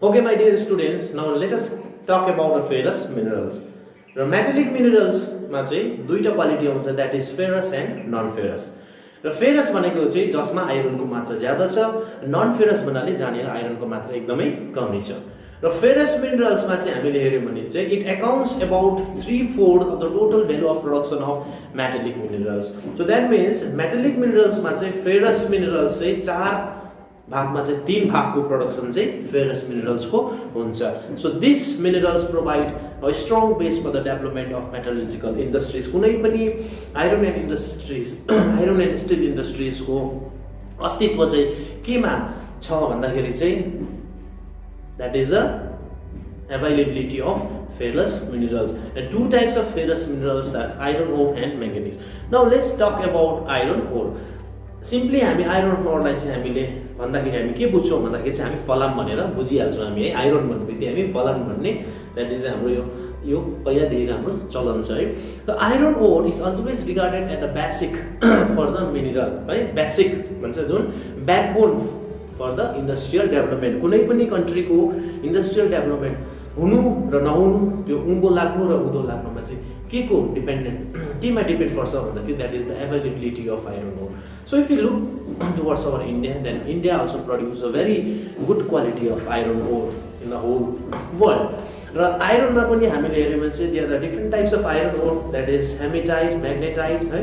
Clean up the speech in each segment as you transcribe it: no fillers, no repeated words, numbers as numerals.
Okay, my dear students, now let us talk about the ferrous minerals. र metallic मिनरल्समा चाहिँ दुईटा quality आउँछ, that is ferrous and non ferrous. र ferrous भनेको चाहिँ जसमा आइरनको मात्रा ज्यादा छ, नन फेरस भन्नाले जहाँनिर आइरनको मात्रा एकदमै कमी छ। र फेरस मिनरल्समा चाहिँ हामीले हेर्यौँ भने चाहिँ it accounts about 3/4 of the total value of production of metallic minerals. So that means metallic मिनरल्समा चाहिँ फेरस मिनरल्स चाहिँ 4 भागमा चाहिँ 3 भागको प्रोडक्सन चाहिँ फेरस मिनरल्सको हुन्छ। So this minerals provide a strong base for the development of metallurgical industries. कुनै पनि iron and industries, iron and steel इन्डस्ट्रिजको अस्तित्व चाहिँ केमा छ भन्दाखेरि चाहिँ that is the availability of ferrous minerals, and two types of ferrous minerals as iron ore and manganese. Now let's talk about iron ore. Simply हामी iron ओरलाई चाहिँ हामीले भन्दाखेरि हामी के बुझ्छौँ भन्दाखेरि चाहिँ हामी फलाम भनेर बुझिहाल्छौँ। हामी है आइरन भन्नेबित्तिकै हामी फलाम भन्ने, द्याट इज हाम्रो यो पहिलादेखि हाम्रो चलन छ है। र iron ore is always regarded at a basic for the mineral है, बेसिक भन्छ जुन backbone for the industrial development. कुनै पनि कन्ट्रीको इन्डस्ट्रियल डेभलपमेन्ट हुनु र नहुनु, त्यो उँभो लाग्नु र उँधो लाग्नुमा चाहिँ के को डिपेन्डेन्ट, केमा डिपेन्ड गर्छ भन्दाखेरि that is the availability of iron ore. So if you look towards our India, then India also produce a very good quality of iron ore in the whole world. र आइरनमा पनि हामीले हेऱ्यौँ भने चाहिँ there are different types of iron ore, that is hematite, magnetite है।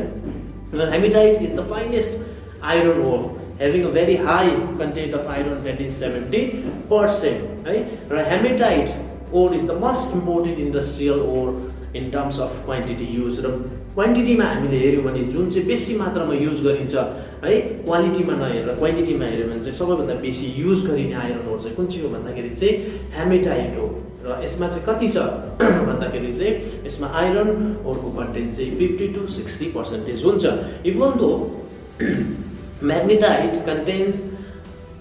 र hematite is the finest iron ore having a very high content of iron, that is 70% है। र haematite ore is the most important industrial ore in terms of quantity use। र क्वान्टिटीमा हामीले हेऱ्यौँ भने जुन चाहिँ बेसी मात्रामा युज गरिन्छ है, क्वालिटीमा नहेरेर क्वान्टिटीमा हेऱ्यौँ भने चाहिँ सबैभन्दा बेसी युज गरिने आइरन ओर चाहिँ कुन चाहिँ हो भन्दाखेरि चाहिँ हेमेटाइट हो। र यसमा चाहिँ कति छ भन्दाखेरि चाहिँ यसमा आइरन ओरको कन्टेन्ट चाहिँ 50 to 60% हुन्छ। Even though magnetite contains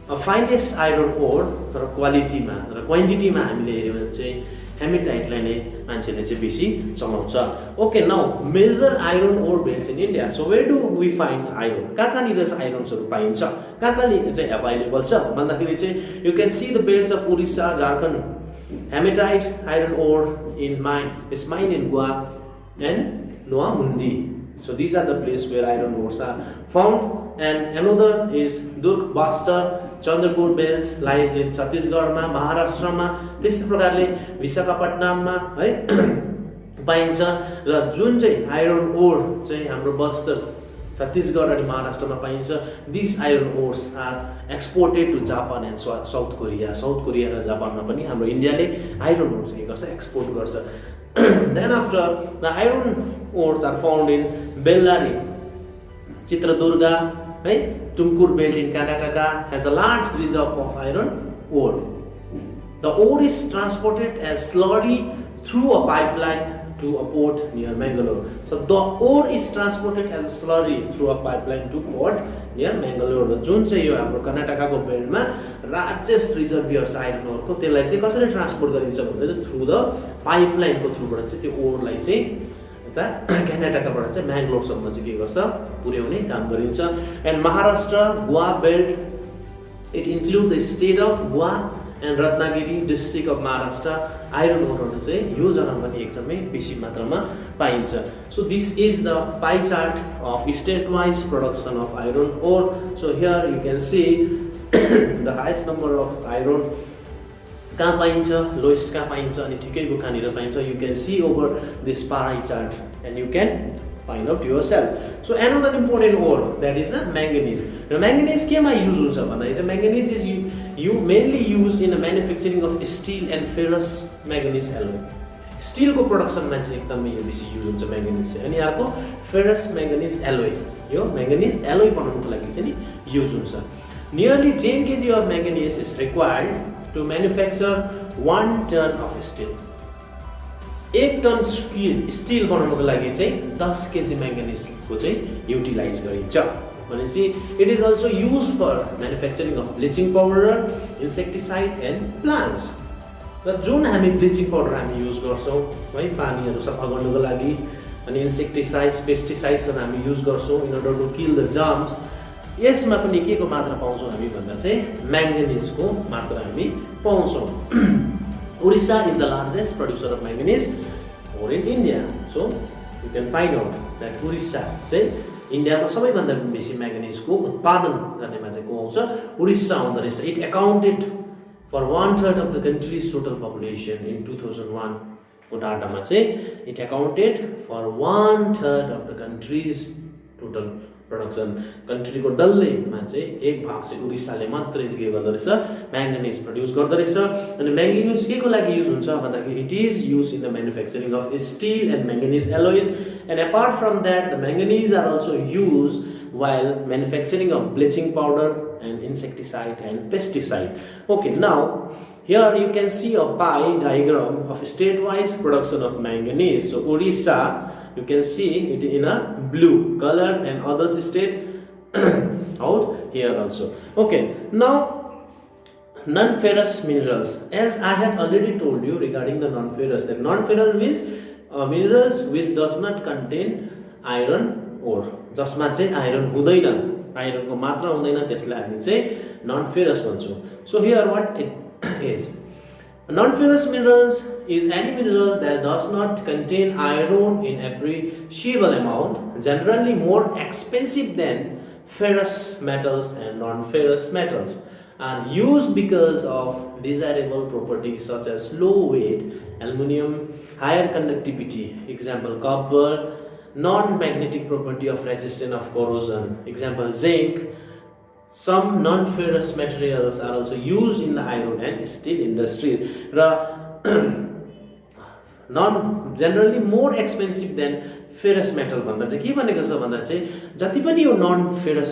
a finest iron ore, तर क्वालिटीमा र क्वान्टिटीमा हामीले हेऱ्यौँ भने चाहिँ हेमेटाइटलाई नै मान्छेले चाहिँ बेसी चलाउँछ। Okay, now major iron ore belts in India. So where do we find iron, कहाँनिर चाहिँ आइरन्सहरू पाइन्छ, कहाँनिर चाहिँ एभाइलेबल छ भन्दाखेरि चाहिँ you can see the belts of Odisha, Jharkhand. Hematite iron ore in mine in Goa and Noamundi. So these are the place where iron ores are found, and another is Durg Bastar, Chandrapur belts lies in Chhattisgarh मा, महाराष्ट्र मा, त्यस्तै प्रकारले विशाखापट्टनममा है पाइन्छ। र जुन चाहिँ iron ओर चाहिँ हाम्रो बस्तर, छत्तीसगढ अनि महाराष्ट्रमा पाइन्छ, this iron ores are exported to Japan and South Korea. South Korea र जापानमा पनि हाम्रो इन्डियाले आइरन ओर्स के गर्छ, एक्सपोर्ट गर्छ। Then after, the iron ores are found in Bellary, Chitradurga, right? Tumkur belt in Karnataka has a large reserve of iron ore. The ore is transported as slurry through a pipeline to a port near Mangalore. So the ore is transported as a slurry through a pipeline to port near Mangalore. जुन चाहिँ यो हाम्रो कर्नाटकाको बेल्टमा largest रिजर्भियर्स iron ओरको, त्यसलाई चाहिँ कसरी transport गरिन्छ भन्दा through the पाइपलाइनको थ्रुबाट चाहिँ त्यो ओरलाई चाहिँ यता कर्नाटकाबाट चाहिँ म्याङ्गलोरसम्म चाहिँ के गर्छ, पुर्याउने काम गरिन्छ। And Maharashtra Goa belt, it include the state of Goa and Ratnagiri district of Maharashtra. Iron ओरहरू चाहिँ यो जग्गामा पनि एकदमै बेसी मात्रामा पाइन्छ। So this is the pie chart of state wise production of iron ore. So here you can see the highest number of iron कहाँ पाइन्छ, लोएस्ट कहाँ पाइन्छ अनि ठिकैको कहाँनिर पाइन्छ। You can see over this pie chart and you can find out yourself. So another important ore, that is the manganese. Now manganese केमा use हुन्छ भन्दाखेरि चाहिँ manganese is you mainly used in the manufacturing of steel and ferrous manganese alloy. Steel को प्रोडक्सनमा चाहिँ एकदमै यो बेसी use हुन्छ manganese चाहिँ। अनि अर्को ferrous manganese alloy, यो manganese alloy बनाउनको लागि चाहिँ नि युज हुन्छ। Nearly 10 kg of manganese is required to manufacture 1 ton of steel. 1 ton steel बनाउनको लागि चाहिँ 10 केजी म्याङ्गनिजको चाहिँ युटिलाइज गरिन्छ भनेपछि it is also use for manufacturing of bleaching powder, insecticide and plants. र जुन हामी ब्लिचिङ पाउडर हामी युज गर्छौँ है पानीहरू सफा गर्नको लागि, अनि इन्सेक्टिसाइड्स, पेस्टिसाइड्सहरू हामी युज गर्छौँ in order to kill the germs, यसमा पनि के को मात्रा पाउँछौँ हामी भन्दा चाहिँ म्याङ्गनिजको मात्रा हामी पाउँछौँ। Odisha is the largest producer of manganese ore in India. So you can find out that Odisha चाहिँ इन्डियामा सबैभन्दा बेसी म्याङ्गनिजको उत्पादन गर्नेमा चाहिँ को आउँछ, उडिसा आउँदो रहेछ। It accounted for 1/3 of the country's total population in 2001 को डाटामा चाहिँ it accounted for 1/3 of the country's total production. कन्ट्रीको डल्लैमा चाहिँ एक भाग चाहिँ उडिसाले मात्रै के गर्दो रहेछ, म्याङ्गनिज प्रड्युस गर्दो रहेछ। अनि म्याङ्गनिज के को लागि युज हुन्छ भन्दाखेरि it is use in the manufacturing of steel and manganese alloys and apart from that the manganese are also use while manufacturing of bleaching powder and insecticide and pesticide. Okay, now here you can see a pie diagram of state-wise production of manganese. So Odisha, you can see it in a blue color and others state out here also. Okay, now non-ferrous minerals. As I had already told you regarding the non-ferrous, that non-ferrous means minerals which does not contain iron ore. जसमा चाहिँ iron हुँदैन, आइरनको मात्रा हुँदैन, त्यसलाई हामी चाहिँ non ferrous भन्छौँ। So here what it is, non ferrous minerals is any mineral that does not contain iron in appreciable amount, generally more expensive than ferrous metals and non-ferrous metals, are used because of desirable properties such as low weight, aluminum, higher conductivity, example copper, non-magnetic property of resistance of corrosion, example zinc. Some non-ferrous materials are also used in the iron and steel industries. Generally more expensive than ferrous metal भन्दा चाहिँ के भनेको छ भन्दा चाहिँ जति पनि यो नन फेरस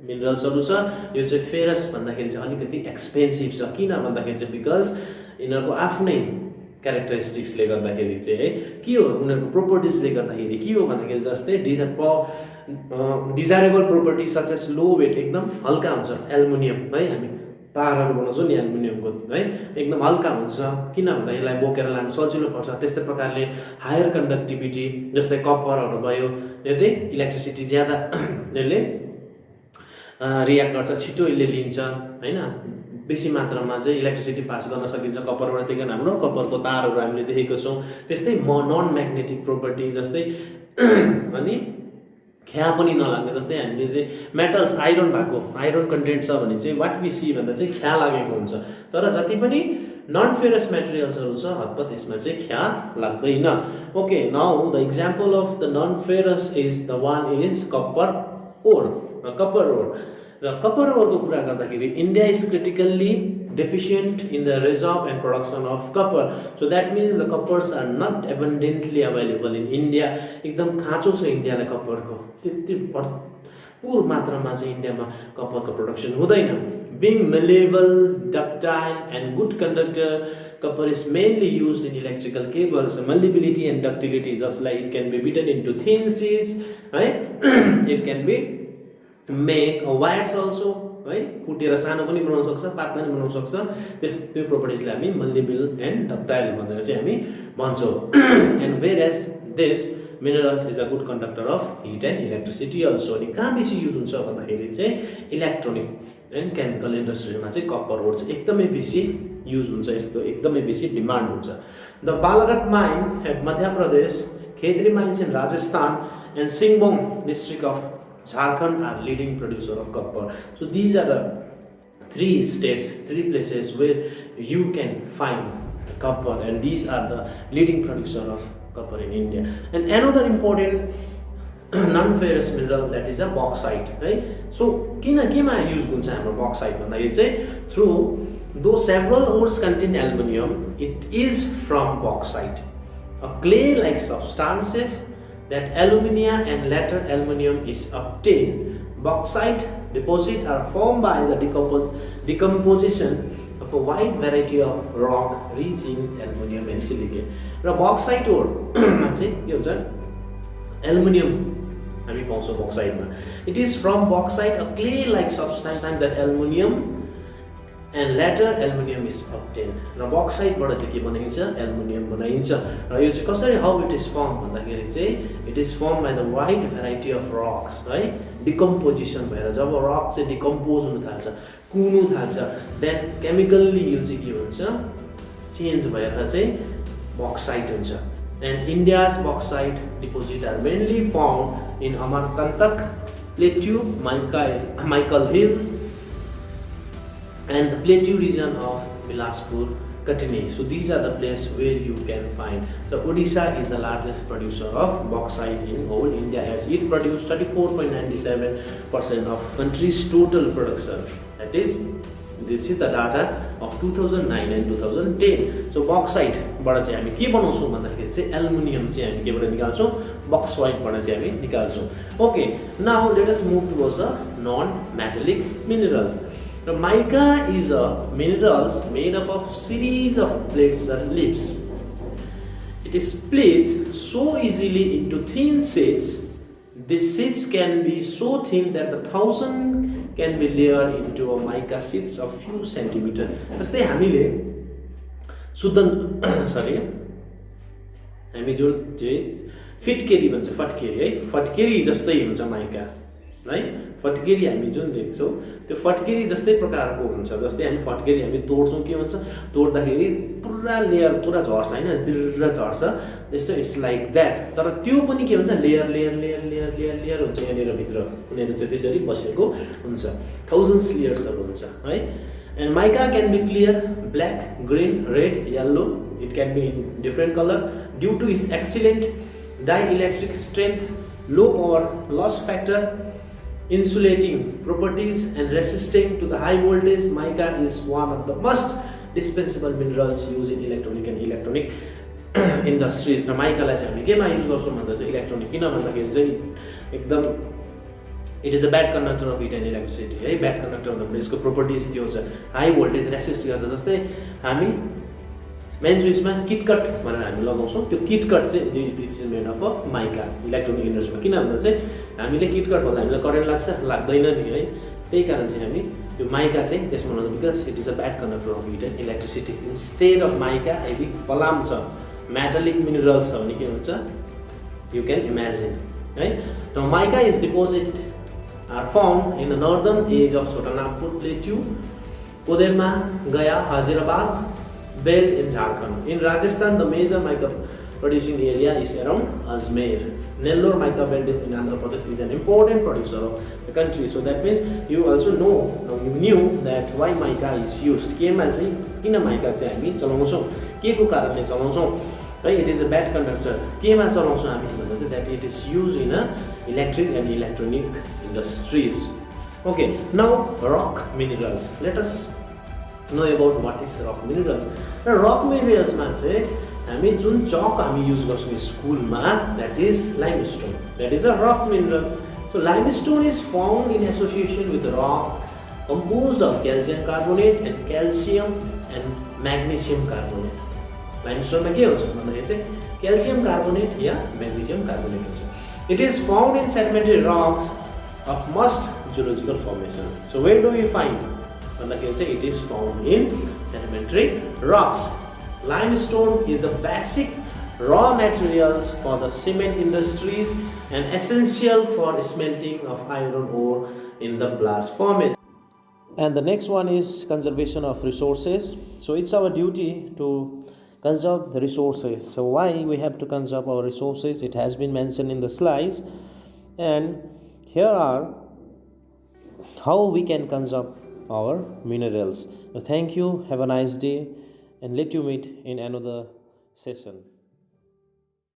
मिनरल्सहरू छ यो चाहिँ फेरस भन्दाखेरि चाहिँ अलिकति एक्सपेन्सिभ छ। किन भन्दाखेरि चाहिँ बिकज यिनीहरूको आफ्नै क्यारेक्टरिस्टिक्सले गर्दाखेरि चाहिँ है के हो, उनीहरूको प्रोपर्टिजले गर्दाखेरि के हो भन्दाखेरि जस्तै desirable property such as low weight, एकदम हल्का हुन्छ। एल्युमिनियम है, हामी तारहरू बनाउँछौँ नि एल्युमिनियमको है, एकदम हल्का हुन्छ। किन भन्दा यसलाई बोकेर लानु सजिलो पर्छ। त्यस्तै प्रकारले हायर कन्डक्टिभिटी जस्तै कपरहरू भयो, यो चाहिँ इलेक्ट्रिसिटी ज्यादा यसले रियाक्ट गर्छ, छिटो यसले लिन्छ होइन, बेसी मात्रामा चाहिँ इलेक्ट्रिसिटी पास गर्न सकिन्छ कपरबाट। त्यही कारण हाम्रो कपरको तारहरू हामीले देखेको छौँ। त्यस्तै नन म्याग्नेटिक प्रोपर्टी जस्तै अनि ख्या पनि नलाग्ने, जस्तै हामीले चाहिँ मेटल्स आइरन भएको, आइरन कन्टेन्ट छ भने चाहिँ वाट वी सी भन्दा चाहिँ ख्या लागेको हुन्छ। तर जति पनि नन फेरस मेटेरियल्सहरू छ हतपत यसमा चाहिँ ख्या लाग्दैन। Okay, now the example of the non ferrous is the one is copper ore. Copper ore र कपर ओरको कुरा गर्दाखेरि India is critically deficient in the reserve and production of copper. So that means the coppers are not abundantly available in India. एकदम खाँचो छ इन्डियालाई कपरको, त्यति भरपुर मात्रामा चाहिँ इन्डियामा कपरको प्रोडक्सन हुँदैन। Being malleable, ductile and good conductor, copper is mainly used in electrical cables. Malleability and ductility, just like it can be beaten into thin sheets, right? It can be make wires also, है, कुटेर सानो पनि बनाउन सक्छ, पातला पनि बनाउन सक्छ। त्यो प्रोपर्टिजले हामी मल्टिपल एन्ड डक्टाइल भनेर चाहिँ हामी भन्छौँ। And where as this minerals is a good conductor of heat and electricity also. अनि कहाँ बेसी युज हुन्छ भन्दाखेरि चाहिँ इलेक्ट्रोनिक एन्ड केमिकल इन्डस्ट्रीमा चाहिँ कपर ओर चाहिँ एकदमै बेसी युज हुन्छ, यसको एकदमै बेसी डिमान्ड हुन्छ। The Balaghat mine at Madhya Pradesh, Khetri mines in Rajasthan and Singhbhum district of Jharkhand are leading producer of copper. So these are the three states, three places where you can find copper, and these are the leading producer of copper in India. And another important non-ferrous mineral, that is a bauxite, right? So केमा use हुन्छ हाम्रो bauxite भन्दाखेरि चाहिँ through though several ores contain aluminum, it is from bauxite, a clay-like substances that alumina and later aluminum is obtained. Bauxite deposits are formed by the decomposition of a wide variety of rock rich in aluminum and silicate. र bauxite ore मा चाहिँ के हुन्छ, aluminum हामी पाउँछौँ bauxite मा। It is from bauxite, a clay-like substance that aluminum and later aluminum is obtained. र bauxite बाट चाहिँ के बनाइन्छ aluminum बनाइन्छ र यो चाहिँ कसरी how it is formed भन्दाखेरि चाहिँ it is formed by the wide variety of rocks है decomposition भएर जब rock चाहिँ decompose हुन थाल्छ कुनु थाल्छ then chemically यो चाहिँ के हुन्छ change भएर चाहिँ bauxite हुन्छ and India's bauxite deposits are mainly found in Amarkantak Plateau, Michael Hill and the Plateau region of Bilaspur, Katini. So these are the places where you can find. So Odisha is the largest producer of bauxite in whole India as it produced 34.97% of country's total production. That is, this is the data of 2009 and 2010. So bauxite बाट चाहिँ हामी के बनाउँछौं भन्दाखेरि चाहिँ aluminium चाहिँ हामी केबाट निकाल्छौं bauxite बाट चाहिँ हामी निकाल्छौं. Okay, now let us move towards the non-metallic minerals. The mica is a minerals made up of series of plates and leaves. It splits so easily into thin sheets. These sheets can be so thin that the 1,000 can be layered into a mica sheets of few centimeters. जस्तै हामीले Sudan sorry हामी जुन चाहिँ फिटकेरी भन्छ फटकेरी है फटकेरी जस्तै हुन्छ mica है फटकेरी हामी जुन देख्छौं त्यो फटकेरी जस्तै प्रकारको हुन्छ जस्तै हामी फटकेरी हामी तोड्छौं के हुन्छ तोड्दाखेरि पुरा लेयर पुरा झर्छ हैन बिर्र झर्छ त्यस्तो इट्स लाइक दैट तर त्यो पनि के हुन्छ layer layer layer layer layer layer हुन्छ यहाँनिर भित्र उनीहरु चाहिँ त्यसरी बसेको हुन्छ thousands लेयर्सहरु हुन्छ है and mica can be clear black green red yellow it can be in different color due to its excellent dielectric strength low power loss factor insulating properties and resisting to the high voltage. Mica is one of the most dispensable minerals used in electronic and electronic industries. र mica लाई चाहिँ हामी केमा use गर्छौं भन्दा चाहिँ electronic किन भन्दाखेरि चाहिँ एकदम it is a bad conductor of heat and electricity है bad conductor भन्दा यसको properties त्यो छ हाई भोल्टेज रेसिस्ट गर्छ जस्तै हामी मेन स्विचमा किटकट भनेर हामी लगाउँछौं त्यो किटकट चाहिँ this is made of mica electronic इन्डस्ट्रीमा किन भन्दा चाहिँ हामीले किटकट भन्दा हामीलाई करेन्ट लाग्छ लाग्दैन नि है त्यही कारण चाहिँ हामी त्यो माइका चाहिँ त्यसमा लगाउँछौं because it is a bad conductor of heat and electricity instead of mica यदि फलाम छ मेटालिक मिनरल्स छ भने के हुन्छ यु क्यान इमेजिन है र mica is deposit are found in the northern edge of Chotanagpur Plateau, Koderma, Gaya, Hazirabad, Bel in Jharkhand. In Rajasthan, the major mica producing area is around Ajmer. Nellore mica belt in Andhra Pradesh is an important producer of the country. So that means you also know, you knew that why mica is used. केमा चाहिँ किन mica चाहिँ हामी चलाउँछौं केको कारणले चलाउँछौं है it is a bad conductor केमा चलाउँछौं हामी भन्दा चाहिँ that it is used in a electric and electronic industries. Okay, now rock minerals. Let us know about what is rock minerals. Now rock minerals मा चाहिँ हामी जुन चक हामी युज गर्छौं स्कुलमा that is limestone. That is a rock mineral. So limestone is found in association with rock composed of calcium carbonate and calcium and magnesium carbonate. Limestone मा के हुन्छ भन्दाखेरि चाहिँ calcium carbonate या magnesium carbonate हुन्छ. It is found in sedimentary rocks of most geological formation. So where do we find? It is found in sedimentary rocks. Limestone is a basic raw materials for the cement industries and essential for smelting of iron ore in the blast furnace. And the next one is conservation of resources. So it's our duty to conserve the resources. So why we have to conserve our resources? It has been mentioned in the slides, and here are how we can conserve our minerals. Thank you, have a nice day, and let you meet in another session.